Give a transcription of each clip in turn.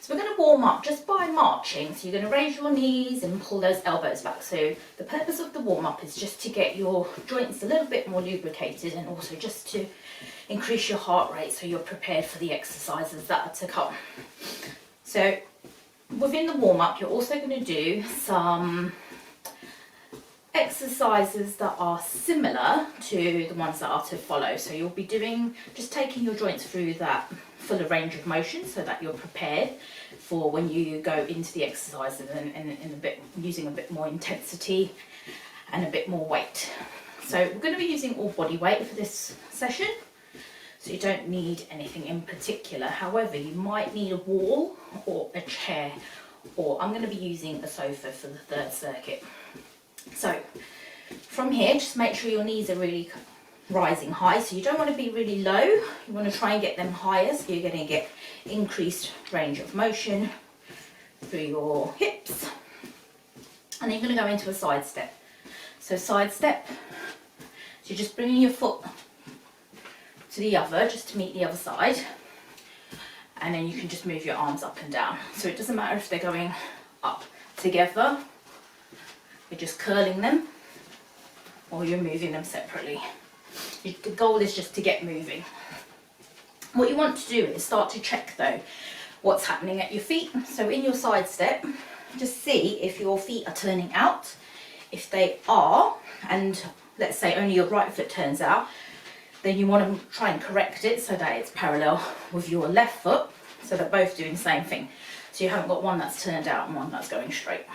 So we're going to warm up just by marching. So you're going to raise your knees and pull those elbows back. So the purpose of the warm up is just to get your joints a little bit more lubricated and also just to increase your heart rate so you're prepared for the exercises that are to come. So within the warm up, you're also going to do some exercises that are similar to the ones that are to follow. So you'll be doing, just taking your joints through that fuller range of motion so that you're prepared for when you go into the exercises and a bit, using a bit more intensity and a bit more weight. So we're going to be using all body weight for this session. So you don't need anything in particular. However, you might need a wall or a chair, or I'm going to be using a sofa for the third circuit. So from here, just make sure your knees are really rising high. So you don't want to be really low. You want to try and get them higher, so you're going to get increased range of motion through your hips. And then you're going to go into a side step. So side step, so you're just bringing your foot to the other, just to meet the other side. And then you can just move your arms up and down. So it doesn't matter if they're going up together, you're just curling them, or you're moving them separately. The goal is just to get moving. What you want to do is start to check though what's happening at your feet. So in your side step, just see if your feet are turning out. If they are, and let's say only your right foot turns out, then you want to try and correct it so that it's parallel with your left foot, so they're both doing the same thing. So you haven't got one that's turned out and one that's going straight.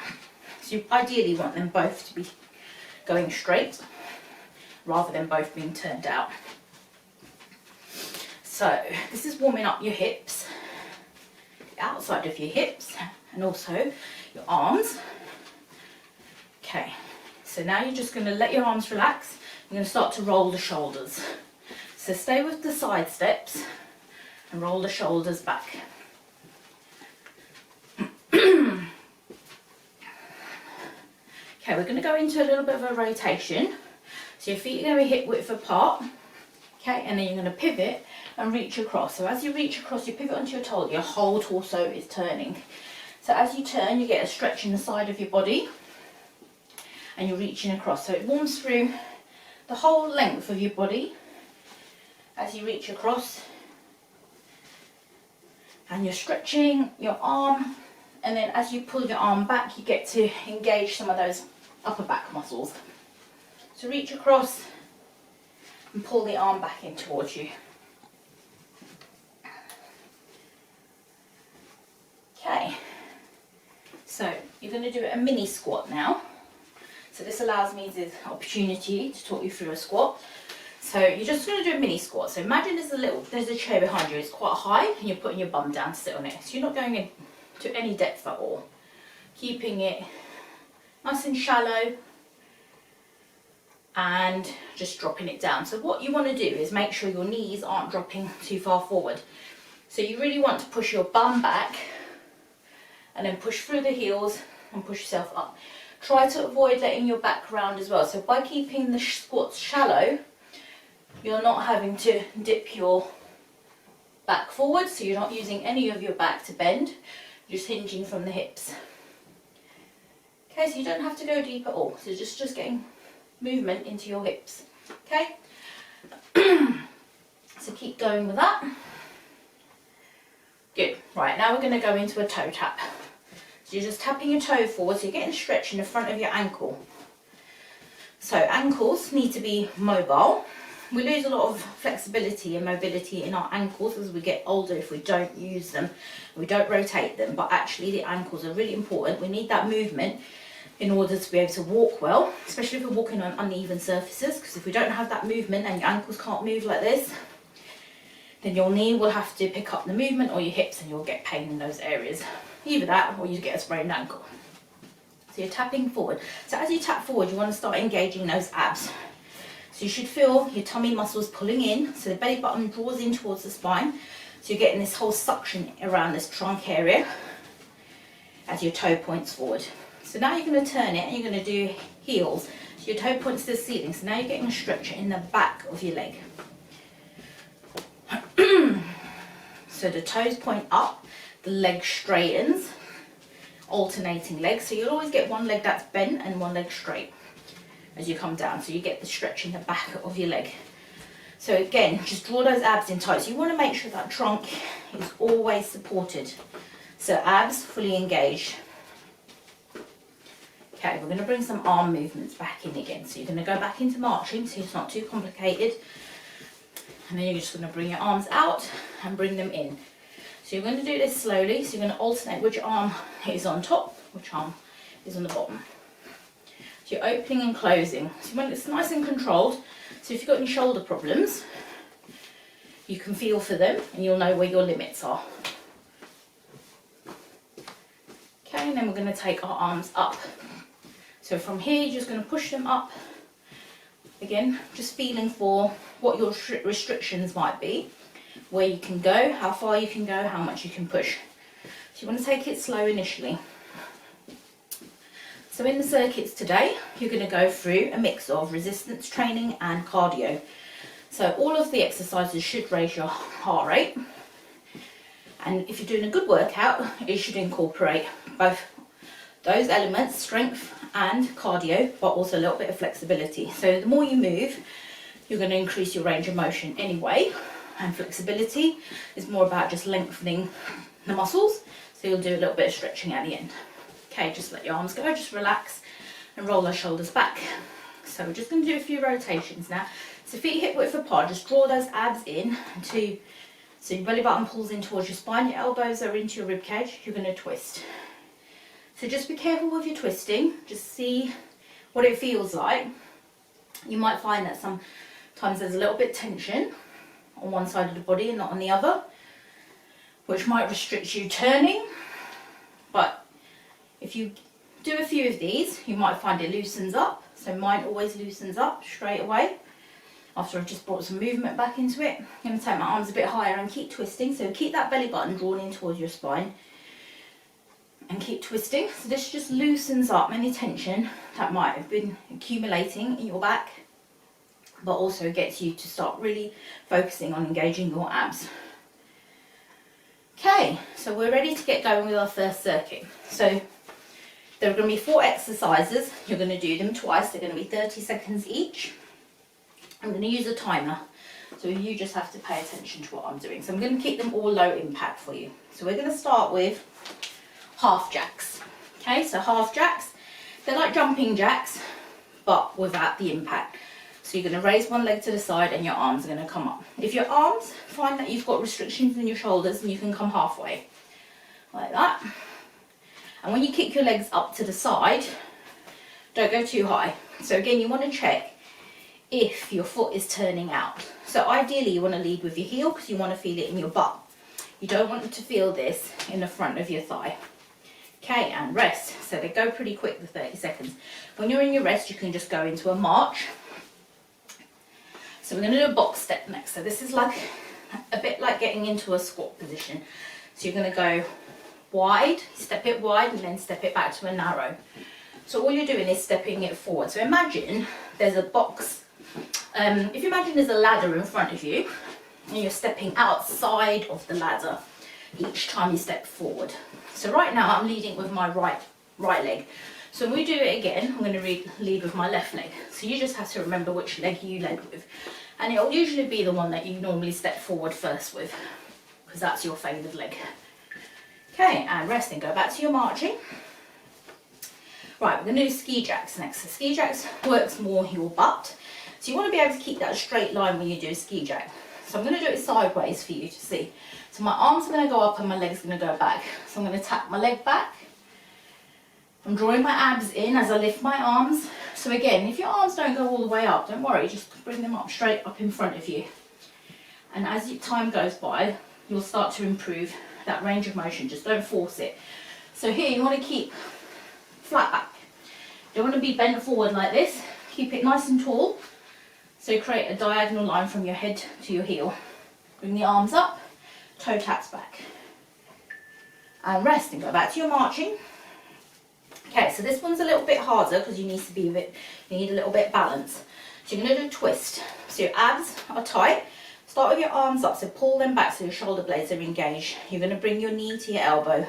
So you ideally want them both to be going straight rather than both being turned out. So this is warming up your hips, the outside of your hips, and also your arms. Okay, so now you're just going to let your arms relax. You're going to start to roll the shoulders. So stay with the side steps and roll the shoulders back. Okay, we're going to go into a little bit of a rotation. So your feet are going to be hip width apart. Okay, and then you're going to pivot and reach across. So as you reach across, you pivot onto your toe, your whole torso is turning. So as you turn, you get a stretch in the side of your body and you're reaching across. So it warms through the whole length of your body as you reach across. And you're stretching your arm, and then as you pull your arm back, you get to engage some of those upper back muscles. So reach across and pull the arm back in towards you. Okay, so you're going to do a mini squat now. So this allows me the opportunity to talk you through a squat. So you're just going to do a mini squat. So imagine there's a chair behind you, it's quite high, and you're putting your bum down to sit on it. So you're not going into any depth at all. Keeping it nice and shallow and just dropping it down. So what you want to do is make sure your knees aren't dropping too far forward. So you really want to push your bum back and then push through the heels and push yourself up. Try to avoid letting your back round as well. So by keeping the squats shallow, you're not having to dip your back forward, so you're not using any of your back to bend, you're just hinging from the hips. Okay, so you don't have to go deep at all, so just getting movement into your hips. Okay, so keep going with that. Good. Right, now we're going to go into a toe tap. So you're just tapping your toe forward, so you're getting stretch in the front of your ankle. So ankles need to be mobile. We lose a lot of flexibility and mobility in our ankles as we get older if we don't use them, we don't rotate them, but actually the ankles are really important. We need that movement in order to be able to walk well, especially if we're walking on uneven surfaces, because if we don't have that movement and your ankles can't move like this, then your knee will have to pick up the movement, or your hips, and you'll get pain in those areas. Either that or you get a sprained ankle. So you're tapping forward. So as you tap forward, you want to start engaging those abs. So you should feel your tummy muscles pulling in, so the belly button draws in towards the spine. So you're getting this whole suction around this trunk area as your toe points forward. So now you're going to turn it and you're going to do heels. So your toe points to the ceiling. So now you're getting a stretch in the back of your leg. So the toes point up, the leg straightens, alternating legs. So you'll always get one leg that's bent and one leg straight as you come down. So you get the stretch in the back of your leg. So again, just draw those abs in tight. So you want to make sure that trunk is always supported. So abs fully engaged. Okay, we're going to bring some arm movements back in again. So you're going to go back into marching, so it's not too complicated. And then you're just going to bring your arms out and bring them in. So you're going to do this slowly. So you're going to alternate which arm is on top, which arm is on the bottom. So you're opening and closing. So when it's nice and controlled, so if you've got any shoulder problems, you can feel for them and you'll know where your limits are. Okay, and then we're going to take our arms up. So from here, you're just going to push them up. Again, just feeling for what your restrictions might be, where you can go, how far you can go, how much you can push. So you want to take it slow initially. So in the circuits today, you're going to go through a mix of resistance training and cardio. So all of the exercises should raise your heart rate. And if you're doing a good workout, it should incorporate both those elements, strength and cardio, but also a little bit of flexibility. So the more you move, you're going to increase your range of motion anyway. And flexibility is more about just lengthening the muscles. So you'll do a little bit of stretching at the end. Okay, just let your arms go, just relax and roll those shoulders back. So we're just going to do a few rotations now. So feet hip width apart, just draw those abs in to, so your belly button pulls in towards your spine, your elbows are into your rib cage, you're going to twist. So just be careful with your twisting, just see what it feels like. You might find that sometimes there's a little bit tension on one side of the body and not on the other, which might restrict you turning, but if you do a few of these, you might find it loosens up. So mine always loosens up straight away after I've just brought some movement back into it. I'm going to take my arms a bit higher and keep twisting. So keep that belly button drawn in towards your spine and keep twisting. So this just loosens up any tension that might have been accumulating in your back, but also gets you to start really focusing on engaging your abs. Okay, so we're ready to get going with our first circuit. So there are going to be 4 exercises. You're going to do them twice. They're going to be 30 seconds each. I'm going to use a timer, so you just have to pay attention to what I'm doing. So I'm going to keep them all low impact for you. So we're going to start with half jacks. Okay, so half jacks, they're like jumping jacks, but without the impact. So you're going to raise one leg to the side and your arms are going to come up. If your arms find that you've got restrictions in your shoulders, then you can come halfway, like that. And when you kick your legs up to the side, don't go too high. So again, you want to check if your foot is turning out. So ideally you want to lead with your heel because you want to feel it in your butt. You don't want to feel this in the front of your thigh. Okay, and rest. So they go pretty quick, the 30 seconds. When you're in your rest, you can just go into a march. So we're going to do a box step next. So this is like a bit like getting into a squat position. So you're going to go wide, step it wide, and then step it back to a narrow. So all you're doing is stepping it forward. So imagine there's a box. If you imagine there's a ladder in front of you, and you're stepping outside of the ladder each time you step forward. So right now I'm leading with my right leg. So when we do it again, I'm going to lead with my left leg. So you just have to remember which leg you led with. And it'll usually be the one that you normally step forward first with, because that's your favoured leg. Okay, and rest and go back to your marching. Right, we're going to do ski jacks next. So ski jacks works more your butt. So you want to be able to keep that straight line when you do a ski jack. So I'm going to do it sideways for you to see. So my arms are going to go up and my leg's going to go back. So I'm going to tap my leg back. I'm drawing my abs in as I lift my arms. So again, if your arms don't go all the way up, don't worry, just bring them up straight up in front of you. And as time goes by, you'll start to improve that range of motion. Just don't force it. So here you want to keep flat back. You don't want to be bent forward like this. Keep it nice and tall. So create a diagonal line from your head to your heel. Bring the arms up, toe taps back. And rest and go back to your marching. Okay, so this one's a little bit harder because you need a little bit of balance. So you're going to do a twist. So your abs are tight. So Start with your arms up, so pull them back so your shoulder blades are engaged. You're going to bring your knee to your elbow.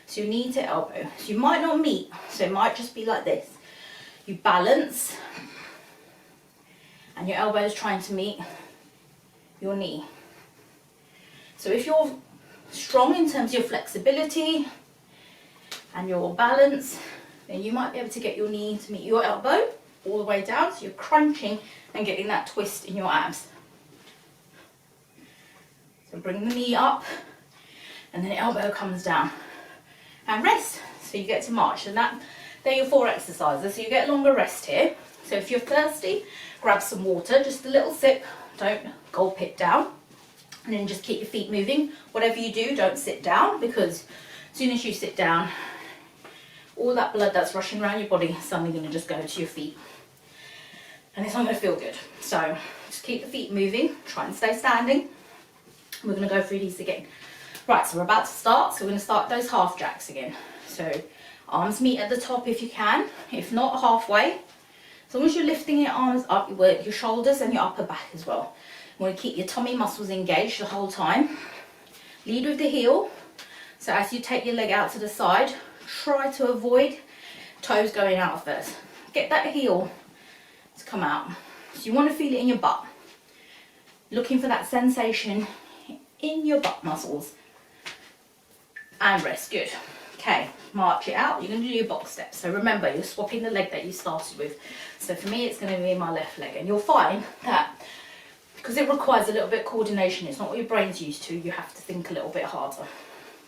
So your knee to elbow. So you might not meet, so it might just be like this. You balance, and your elbow is trying to meet your knee. So if you're strong in terms of your flexibility and your balance, then you might be able to get your knee to meet your elbow all the way down, so you're crunching and getting that twist in your abs. So bring the knee up, and then the elbow comes down. And rest, so you get to march. And they're your 4 exercises, so you get a longer rest here. So if you're thirsty, grab some water, just a little sip, don't gulp it down. And then just keep your feet moving. Whatever you do, don't sit down, because as soon as you sit down, all that blood that's rushing around your body is suddenly going to just go to your feet. And it's not going to feel good. So just keep the feet moving, try and stay standing. We're going to go through these again. Right, so we're about to start. So we're going to start those half jacks again. So arms meet at the top if you can, if not halfway. As long as you're lifting your arms up, you work your shoulders and your upper back as well. You want to keep your tummy muscles engaged the whole time. Lead with the heel. So as you take your leg out to the side, try to avoid toes going out first. Get that heel to come out. So you want to feel it in your butt. Looking for that sensation in your butt muscles. And rest, good. Okay, march it out. You're going to do your box steps. So remember, you're swapping the leg that you started with. So for me, it's going to be my left leg. And you'll find that because it requires a little bit of coordination, it's not what your brain's used to, you have to think a little bit harder.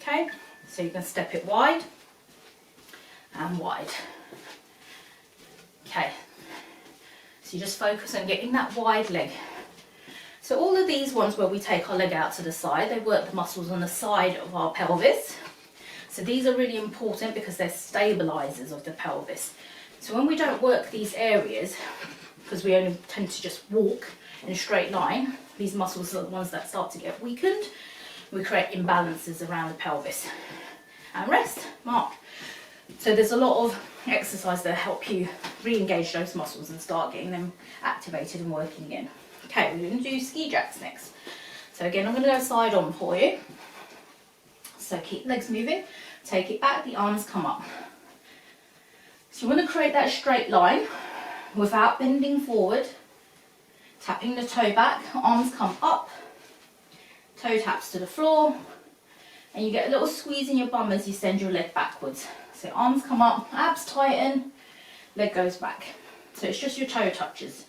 Okay, so you can step it wide and wide. Okay, so you just focus on getting that wide leg. So all of these ones where we take our leg out to the side, they work the muscles on the side of our pelvis. So these are really important because they're stabilizers of the pelvis. So when we don't work these areas, because we only tend to just walk in a straight line, these muscles are the ones that start to get weakened. We create imbalances around the pelvis. And rest, march. So there's a lot of exercise that help you re-engage those muscles and start getting them activated and working again. Okay, we're going to do ski jacks next. So again, I'm going to go side on for you. So keep legs moving, take it back, the arms come up. So you want to create that straight line without bending forward, tapping the toe back, arms come up, toe taps to the floor, and you get a little squeeze in your bum as you send your leg backwards. So arms come up, abs tighten, leg goes back. So it's just your toe touches.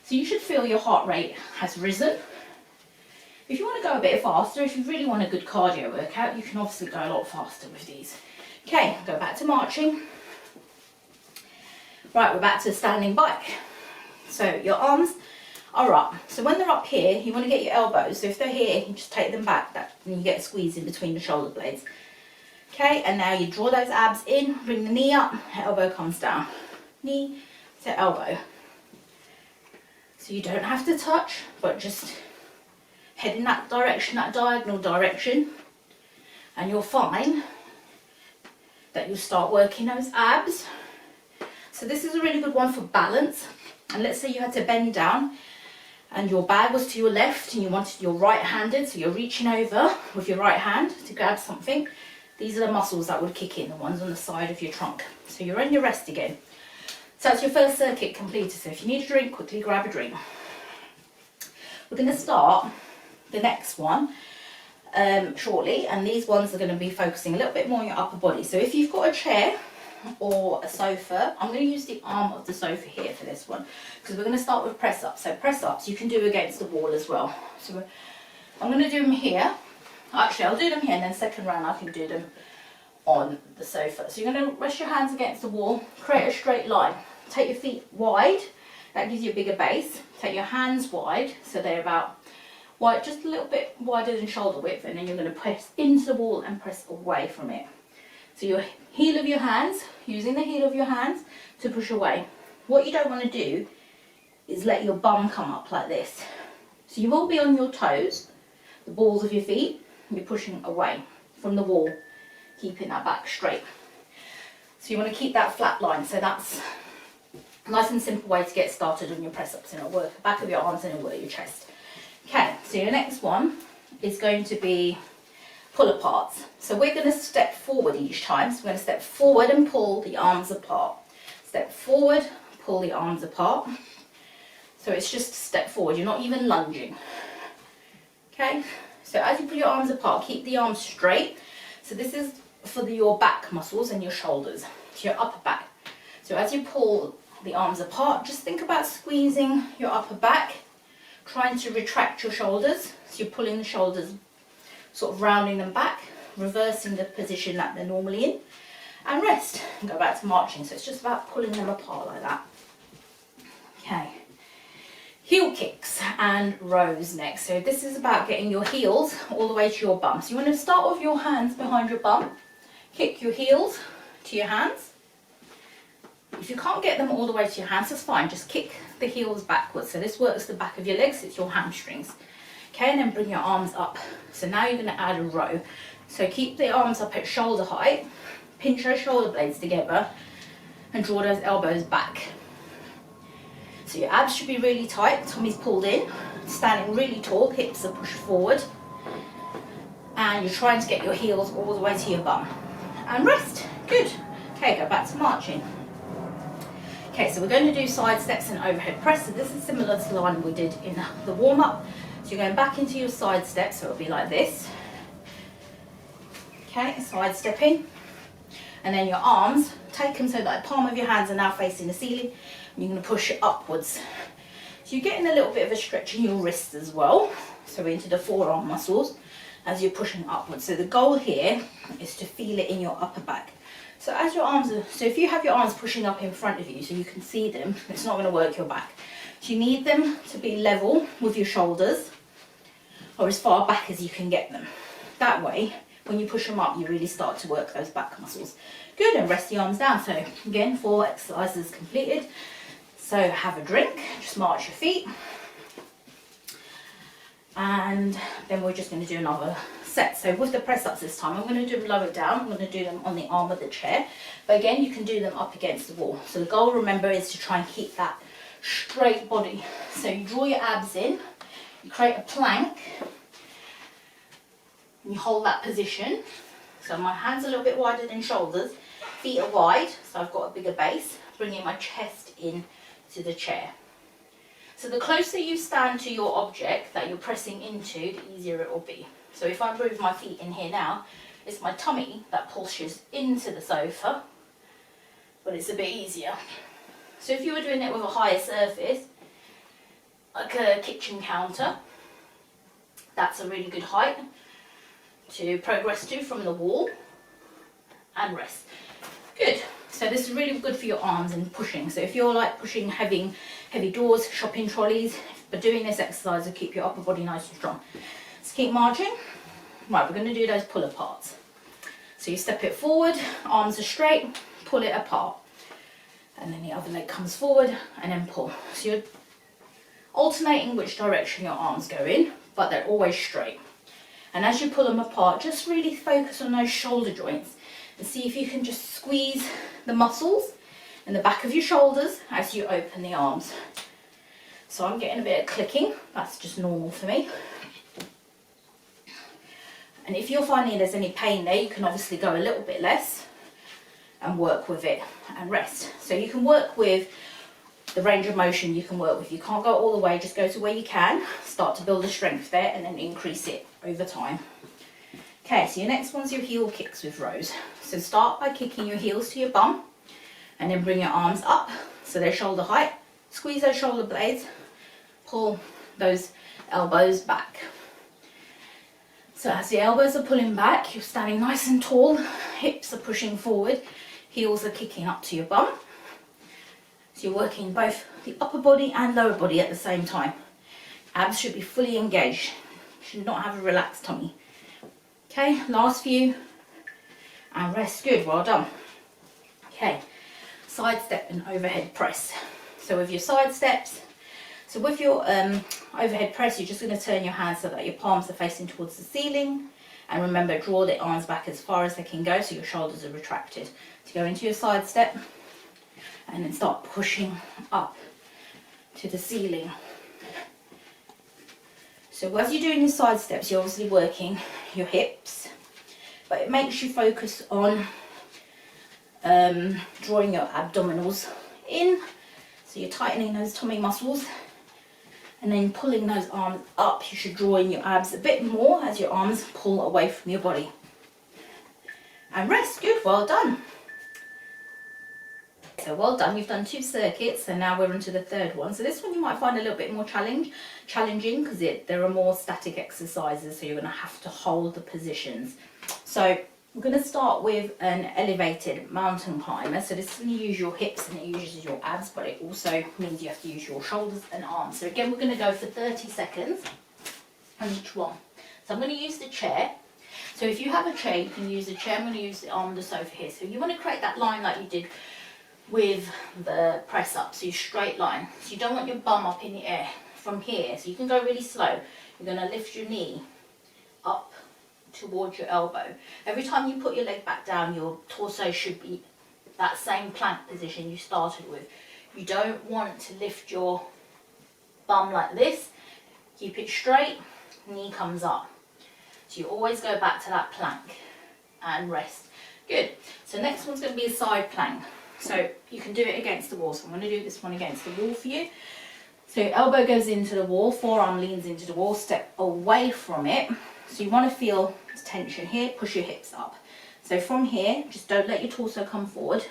So you should feel your heart rate has risen. If you want to go a bit faster, if you really want a good cardio workout, you can obviously go a lot faster with these. Okay, go back to marching. Right, we're back to standing bike. So your arms are up. So when they're up here, you want to get your elbows. So if they're here, you just take them back, and you get a squeeze in between the shoulder blades. Okay, and now you draw those abs in, bring the knee up, elbow comes down. Knee to elbow. So you don't have to touch, but just head in that direction, that diagonal direction, and you'll find that you'll start working those abs. So this is a really good one for balance. And let's say you had to bend down and your bag was to your left and you wanted your right-handed, so you're reaching over with your right hand to grab something. These are the muscles that would kick in, the ones on the side of your trunk. So you're on your rest again. So that's your first circuit completed. So if you need a drink, quickly grab a drink. We're going to start the next one shortly, and these ones are going to be focusing a little bit more on your upper body. So if you've got a chair or a sofa, I'm going to use the arm of the sofa here for this one, because we're going to start with press ups. So press ups you can do against the wall as well. So I'm going to do them here. Actually, I'll do them here, and then second round I can do them on the sofa. So you're going to rest your hands against the wall, create a straight line. Take your feet wide, that gives you a bigger base. Take your hands wide, so they're about wide, just a little bit wider than shoulder width, and then you're going to press into the wall and press away from it. So your heel of your hands, using the heel of your hands to push away. What you don't want to do is let your bum come up like this. So you will be on your toes, the balls of your feet, and you're pushing away from the wall, keeping that back straight. So you want to keep that flat line. So that's a nice and simple way to get started on your press ups, and it'll work the back of your arms and it'll work your chest. Okay, So your next one is going to be pull aparts. So we're going to step forward each time. So we're going to step forward and pull the arms apart. Step forward, pull the arms apart. So it's just a step forward, you're not even lunging. Okay, so as you pull your arms apart, keep the arms straight. So this is for your back muscles and your shoulders, so your upper back. So as you pull the arms apart, just think about squeezing your upper back, trying to retract your shoulders. So you're pulling the shoulders, sort of rounding them back, reversing the position that they're normally in, and rest and go back to marching. So it's just about pulling them apart like that. Okay, heel kicks and rows next. So this is about getting your heels all the way to your bum. So you want to start with your hands behind your bum, kick your heels to your hands. If you can't get them all the way to your hands, that's fine, just kick the heels backwards. So this works the back of your legs, it's your hamstrings. Okay, and then bring your arms up. So now you're going to add a row. So keep the arms up at shoulder height, pinch those shoulder blades together and draw those elbows back. So your abs should be really tight, tummy's pulled in, standing really tall, hips are pushed forward, and you're trying to get your heels all the way to your bum. And rest, good. Okay, go back to marching. Okay, so we're going to do side steps and overhead press. So this is similar to the one we did in the warm-up. So you're going back into your side step, so it'll be like this. Okay, side stepping. And then your arms, take them so that the palm of your hands are now facing the ceiling. And you're going to push it upwards. So you're getting a little bit of a stretch in your wrists as well. So into the forearm muscles as you're pushing upwards. So the goal here is to feel it in your upper back. So as your arms are, so if you have your arms pushing up in front of you so you can see them, it's not going to work your back. So you need them to be level with your shoulders or as far back as you can get them. That way, when you push them up, you really start to work those back muscles. Good, and rest the arms down. So again, 4 exercises completed. So have a drink, just march your feet. And then we're just going to do another set. So with the press ups this time, I'm going to do them lower down. I'm going to do them on the arm of the chair. But again, you can do them up against the wall. So the goal, remember, is to try and keep that straight body. So you draw your abs in, you create a plank, and you hold that position. So my hands are a little bit wider than shoulders, feet are wide, so I've got a bigger base, bringing my chest in to the chair. So the closer you stand to your object that you're pressing into, the easier it will be. So if I move my feet in here now, it's my tummy that pushes into the sofa, but it's a bit easier. So if you were doing it with a higher surface, like a kitchen counter, that's a really good height to progress to from the wall, and rest. Good. So this is really good for your arms and pushing. So if you're like pushing heavy doors, shopping trolleys, but doing this exercise will keep your upper body nice and strong. So keep marching. Right, we're going to do those pull aparts. So you step it forward, arms are straight, pull it apart. And then the other leg comes forward and then pull. So you're alternating which direction your arms go in, but they're always straight. And as you pull them apart, just really focus on those shoulder joints and see if you can just squeeze the muscles in the back of your shoulders as you open the arms. So I'm getting a bit of clicking, that's just normal for me. And if you're finding there's any pain there, you can obviously go a little bit less and work with it and rest. So you can work with the range of motion you can work with. You can't go all the way, just go to where you can, start to build the strength there and then increase it over time. Okay, so your next one's your heel kicks with rows. So start by kicking your heels to your bum and then bring your arms up so they're shoulder height. Squeeze those shoulder blades, pull those elbows back. So as the elbows are pulling back, you're standing nice and tall, hips are pushing forward, heels are kicking up to your bum. So you're working both the upper body and lower body at the same time. Abs should be fully engaged, you should not have a relaxed tummy. Okay, last few, and rest, good, well done. Okay, side step and overhead press. So with your side steps, so with your overhead press, you're just going to turn your hands so that your palms are facing towards the ceiling. And remember, draw the arms back as far as they can go so your shoulders are retracted. So go into your side step and then start pushing up to the ceiling. So as you're doing your side steps, you're obviously working your hips, but it makes you focus on drawing your abdominals in. So you're tightening those tummy muscles and then pulling those arms up. You should draw in your abs a bit more as your arms pull away from your body. And rest. Good, well done. So well done, you've done 2 circuits, and now we're on to the third one. So this one you might find a little bit more challenging because there are more static exercises, so you're going to have to hold the positions. So we're going to start with an elevated mountain climber. So this is going to use your hips and it uses your abs, but it also means you have to use your shoulders and arms. So again, we're going to go for 30 seconds on each one. So I'm going to use the chair. So if you have a chair, you can use the chair. I'm going to use the arm of the sofa here. So you want to create that line like you did with the press up, so you straight line. So you don't want your bum up in the air from here. So you can go really slow. You're going to lift your knee up towards your elbow. Every time you put your leg back down, your torso should be that same plank position you started with. You don't want to lift your bum like this. Keep it straight, knee comes up. So you always go back to that plank and rest. Good. So next one's going to be a side plank. So you can do it against the wall. So I'm going to do this one against the wall for you. So elbow goes into the wall, forearm leans into the wall, step away from it. So you want to feel tension here, push your hips up. So from here, just don't let your torso come forward.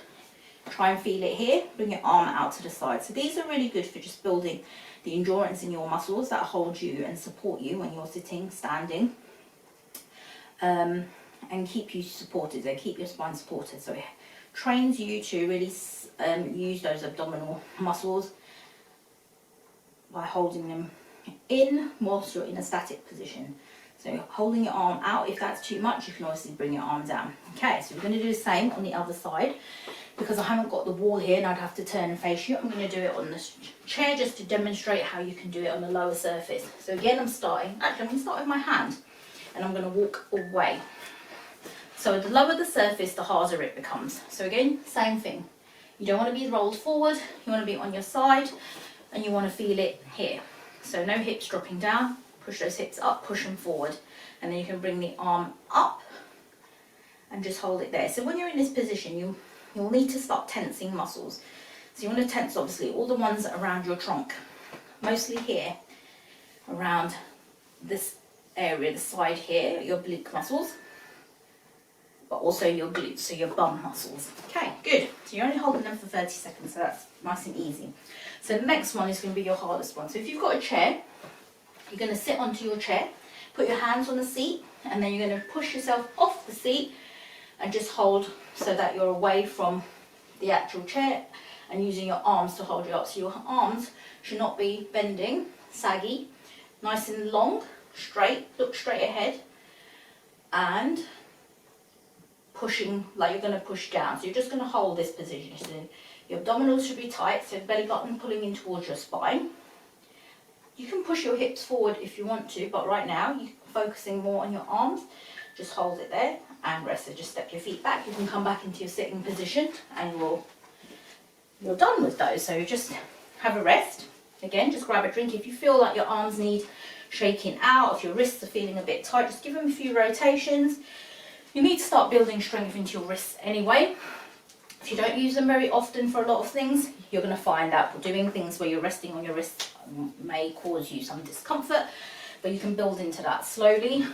Try and feel it here, bring your arm out to the side. So these are really good for just building the endurance in your muscles that hold you and support you when you're sitting, standing. And keep you supported, they keep your spine supported. So it trains you to really use those abdominal muscles by holding them in whilst you're in a static position. So holding your arm out, if that's too much, you can obviously bring your arm down. Okay, so we're going to do the same on the other side. Because I haven't got the wall here and I'd have to turn and face you, I'm going to do it on this chair just to demonstrate how you can do it on a lower surface. So again, I'm going to start with my hand and I'm going to walk away. So the lower the surface, the harder it becomes. So again, same thing. You don't want to be rolled forward, you want to be on your side and you want to feel it here. So no hips dropping down, push those hips up, push them forward. And then you can bring the arm up and just hold it there. So when you're in this position, you'll need to start tensing muscles. So you want to tense obviously all the ones around your trunk. Mostly here, around this area, the side here, your oblique muscles. But also your glutes, so your bum muscles. Okay, good. So you're only holding them for 30 seconds, so that's nice and easy. So the next one is going to be your hardest one. So if you've got a chair, you're going to sit onto your chair, put your hands on the seat, and then you're going to push yourself off the seat and just hold so that you're away from the actual chair and using your arms to hold you up. So your arms should not be bending, saggy, nice and long, straight, look straight ahead, and pushing like you're going to push down. So you're just going to hold this position. So your abdominals should be tight, so belly button pulling in towards your spine. You can push your hips forward if you want to, but right now you're focusing more on your arms. Just hold it there and rest. So just step your feet back. You can come back into your sitting position and you're done with those. So just have a rest. Again, just grab a drink. If you feel like your arms need shaking out, if your wrists are feeling a bit tight, just give them a few rotations. You need to start building strength into your wrists anyway. If you don't use them very often for a lot of things, you're going to find out doing things where you're resting on your wrists may cause you some discomfort, but you can build into that slowly.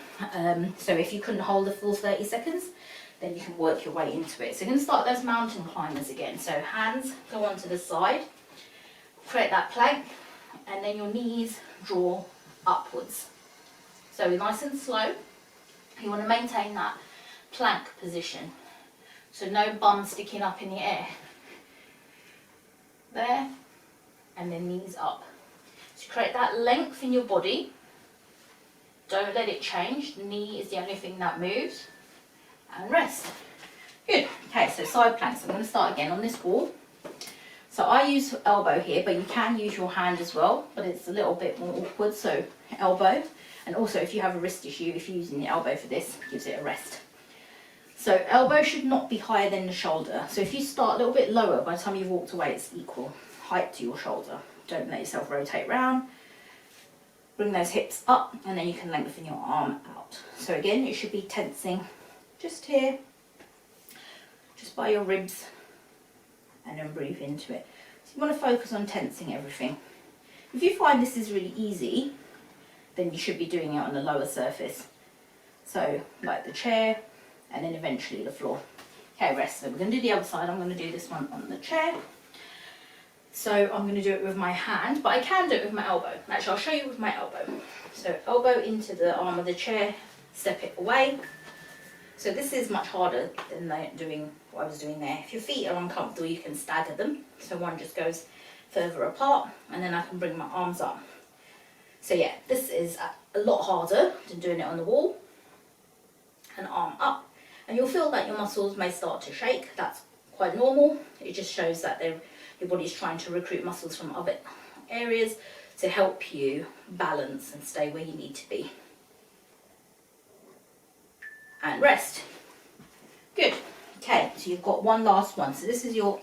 So if you couldn't hold the full 30 seconds, then you can work your way into it. So you're going to start those mountain climbers again. So hands go onto the side, create that plank, and then your knees draw upwards. So nice and slow. You want to maintain that plank position. So no bum sticking up in the air. There, and then knees up. So create that length in your body. Don't let it change. The knee is the only thing that moves. And rest. Good. Okay, so side planks. I'm going to start again on this wall. So I use elbow here, but you can use your hand as well, but it's a little bit more awkward, so elbow. And also if you have a wrist issue, if you're using the elbow for this, it gives it a rest. So elbow should not be higher than the shoulder. So if you start a little bit lower, by the time you've walked away, it's equal height to your shoulder. Don't let yourself rotate round. Bring those hips up, and then you can lengthen your arm out. So again, it should be tensing just here, just by your ribs, and then breathe into it. So you want to focus on tensing everything. If you find this is really easy, then you should be doing it on the lower surface. So like the chair, and then eventually the floor. Okay, rest. So we're going to do the other side. I'm going to do this one on the chair. So I'm going to do it with my hand, but I can do it with my elbow. Actually, I'll show you with my elbow. So elbow into the arm of the chair, step it away. So this is much harder than doing what I was doing there. If your feet are uncomfortable, you can stagger them. So one just goes further apart, and then I can bring my arms up. So yeah, this is a lot harder than doing it on the wall. And arm up. And you'll feel that your muscles may start to shake. That's quite normal. It just shows that your body's trying to recruit muscles from other areas to help you balance and stay where you need to be. And rest. Good. Okay, so you've got one last one. So this is your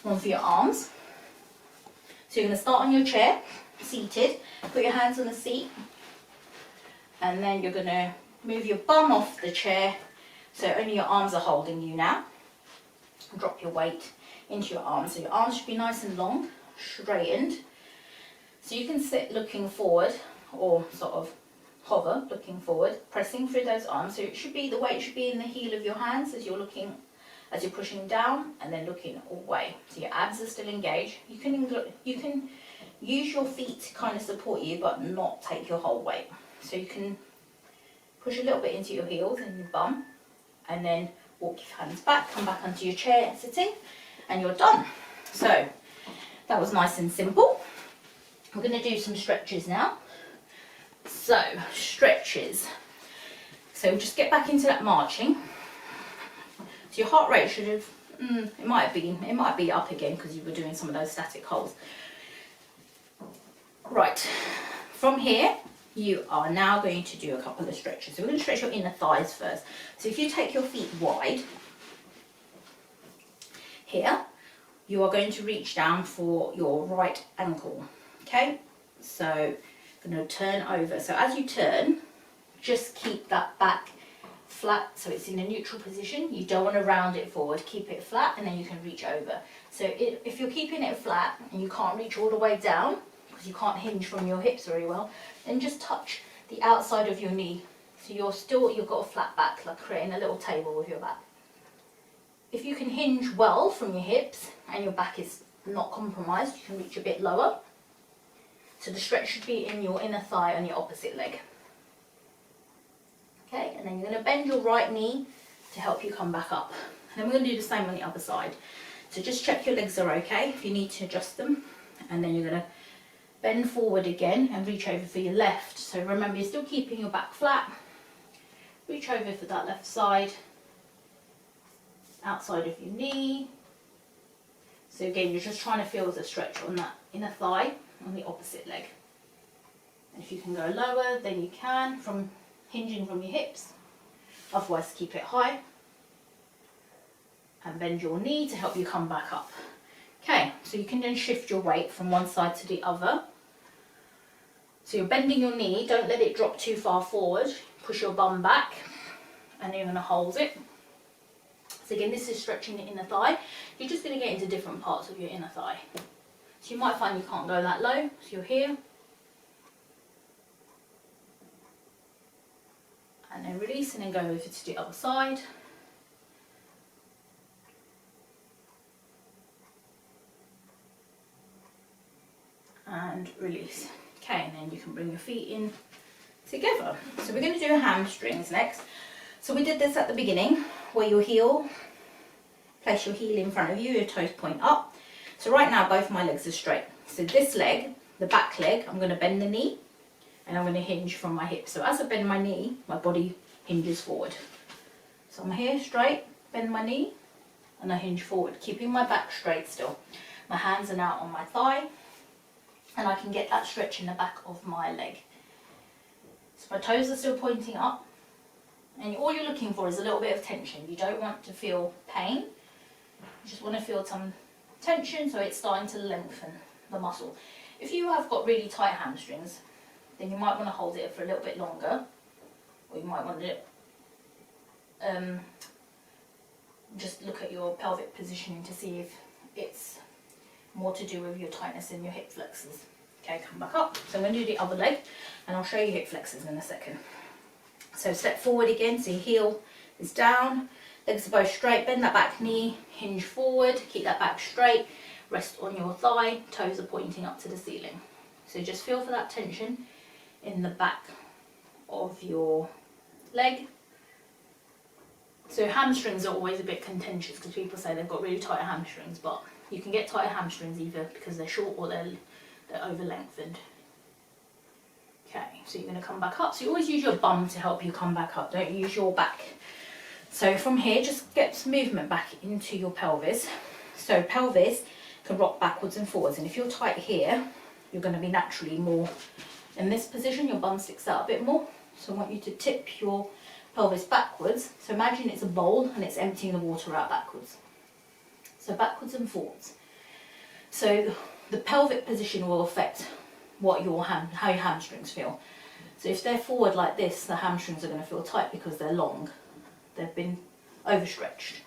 one for your arms. So you're going to start on your chair, seated. Put your hands on the seat. And then you're going to move your bum off the chair, so only your arms are holding you now. Drop your weight into your arms. So your arms should be nice and long, straightened. So you can sit looking forward, or sort of hover looking forward, pressing through those arms. So it should be, the weight should be in the heel of your hands as you're looking, as you're pushing down, and then looking away. So your abs are still engaged. You can use your feet to kind of support you, but not take your whole weight. So you can push a little bit into your heels and your bum, and then walk your hands back, come back onto your chair sitting, and you're done. So that was nice and simple. We're going to do some stretches now. So stretches. So just get back into that marching. So your heart rate should have, it might be up again because you were doing some of those static holds. Right, from here, you are now going to do a couple of stretches. So we're going to stretch your inner thighs first. So if you take your feet wide, here, you are going to reach down for your right ankle. Okay, so I'm going to turn over. So as you turn, just keep that back flat so it's in a neutral position. You don't want to round it forward, keep it flat, and then you can reach over. So if you're keeping it flat and you can't reach all the way down, because you can't hinge from your hips very well, then just touch the outside of your knee. So you've got a flat back, like creating a little table with your back. If you can hinge well from your hips and your back is not compromised, you can reach a bit lower. So the stretch should be in your inner thigh on your opposite leg. Okay, and then you're going to bend your right knee to help you come back up. And then we're going to do the same on the other side. So just check your legs are okay if you need to adjust them. And then you're going to bend forward again and reach over for your left. So remember, you're still keeping your back flat. Reach over for that left side, outside of your knee. So again, you're just trying to feel the stretch on that inner thigh on the opposite leg. And if you can go lower, then you can, from hinging from your hips. Otherwise, keep it high. And bend your knee to help you come back up. Okay, so you can then shift your weight from one side to the other. So you're bending your knee, don't let it drop too far forward. Push your bum back, and then you're going to hold it. So again, this is stretching the inner thigh. You're just going to get into different parts of your inner thigh. So you might find you can't go that low, so you're here. And then release, and then go over to the other side. And release. Okay, and then you can bring your feet in together. So we're going to do hamstrings next. So we did this at the beginning, where your heel, place your heel in front of you, your toes point up. So right now both my legs are straight. So this leg, the back leg, I'm going to bend the knee, and I'm going to hinge from my hips. So as I bend my knee, my body hinges forward. So I'm here straight, bend my knee, and I hinge forward, keeping my back straight still. My hands are now on my thigh, and I can get that stretch in the back of my leg. So my toes are still pointing up, and all you're looking for is a little bit of tension. You don't want to feel pain, you just want to feel some tension so it's starting to lengthen the muscle. If you have got really tight hamstrings, then you might want to hold it for a little bit longer, or you might want to just look at your pelvic positioning to see if it's more to do with your tightness in your hip flexors. Okay, come back up. So I'm going to do the other leg, and I'll show you hip flexors in a second. So step forward again, so your heel is down, legs are both straight, bend that back knee, hinge forward, keep that back straight, rest on your thigh, toes are pointing up to the ceiling. So just feel for that tension in the back of your leg. So hamstrings are always a bit contentious because people say they've got really tight hamstrings, but you can get tighter hamstrings either because they're short or they're over lengthened. Okay, so you're going to come back up. So you always use your bum to help you come back up, don't use your back. So from here, just get some movement back into your pelvis. So pelvis can rock backwards and forwards, and if you're tight here, you're going to be naturally more in this position, your bum sticks out a bit more. So I want you to tip your pelvis backwards. So imagine it's a bowl and it's emptying the water out backwards. So backwards and forwards. So the pelvic position will affect what how your hamstrings feel. So if they're forward like this, the hamstrings are going to feel tight because they're long. They've been overstretched.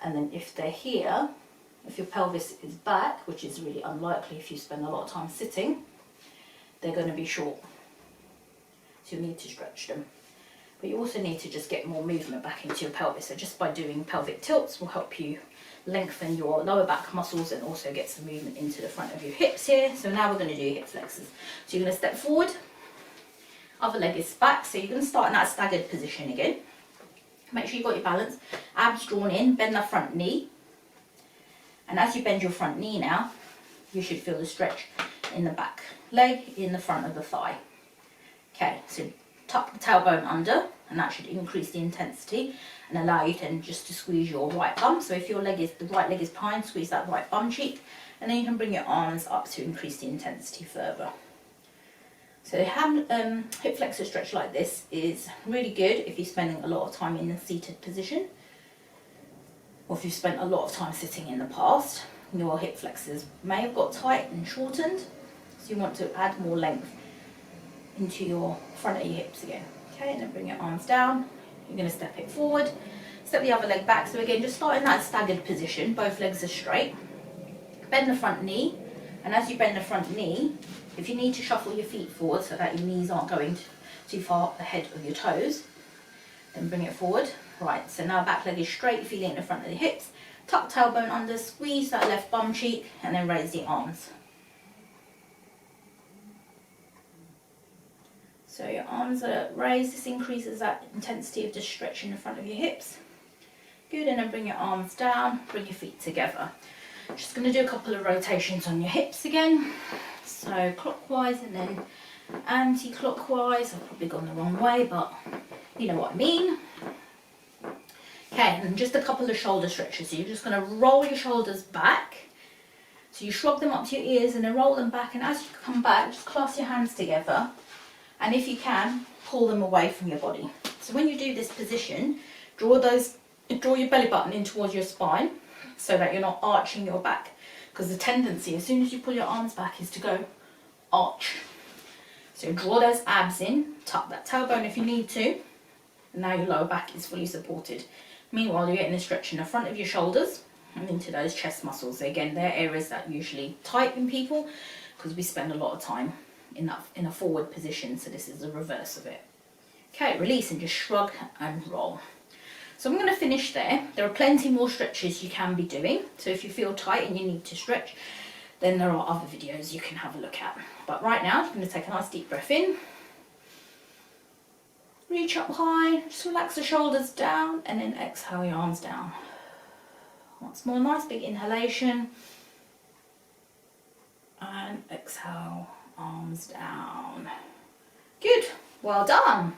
And then if they're here, if your pelvis is back, which is really unlikely if you spend a lot of time sitting, they're going to be short. So you need to stretch them. But you also need to just get more movement back into your pelvis. So just by doing pelvic tilts will help you lengthen your lower back muscles and also get some movement into the front of your hips here. So now we're going to do hip flexors. So you're going to step forward, other leg is back. So you're going to start in that staggered position again. Make sure you've got your balance, abs drawn in, bend that front knee. And as you bend your front knee now, you should feel the stretch in the back leg, in the front of the thigh. Okay, so tuck the tailbone under, and that should increase the intensity and allow you then just to squeeze your right bum. So if your the right leg is behind, squeeze that right bum cheek, and then you can bring your arms up to increase the intensity further. So hip flexor stretch like this is really good if you're spending a lot of time in the seated position, or if you've spent a lot of time sitting in the past. Your hip flexors may have got tight and shortened, so you want to add more length into your front of your hips again. Okay, and then bring your arms down. You're going to step it forward, step the other leg back. So again, just start in that staggered position, both legs are straight. Bend the front knee, and as you bend the front knee, if you need to shuffle your feet forward so that your knees aren't going too far ahead of your toes, then bring it forward. Right, so now back leg is straight, feeling in the front of the hips. Tuck tailbone under, squeeze that left bum cheek, and then raise the arms. So your arms are raised, this increases that intensity of just stretching the front of your hips. Good, and then bring your arms down, bring your feet together. Just going to do a couple of rotations on your hips again. So clockwise and then anti-clockwise. I've probably gone the wrong way, but you know what I mean. Okay, and just a couple of shoulder stretches. So you're just going to roll your shoulders back. So you shrug them up to your ears and then roll them back. And as you come back, just clasp your hands together. And if you can, pull them away from your body. So when you do this position, draw your belly button in towards your spine so that you're not arching your back. Because the tendency, as soon as you pull your arms back, is to go arch. So draw those abs in, tuck that tailbone if you need to. And now your lower back is fully supported. Meanwhile, you're getting a stretch in the front of your shoulders and into those chest muscles. So again, they're areas that usually tighten people because we spend a lot of time in a forward position. So this is the reverse of it. Okay, release and just shrug and roll. So I'm going to finish there. There are plenty more stretches you can be doing. So if you feel tight and you need to stretch, then there are other videos you can have a look at. But right now, I'm going to take a nice deep breath in. Reach up high, just relax the shoulders down, and then exhale your arms down. Once more, nice big inhalation. And exhale, arms down. Good, well done.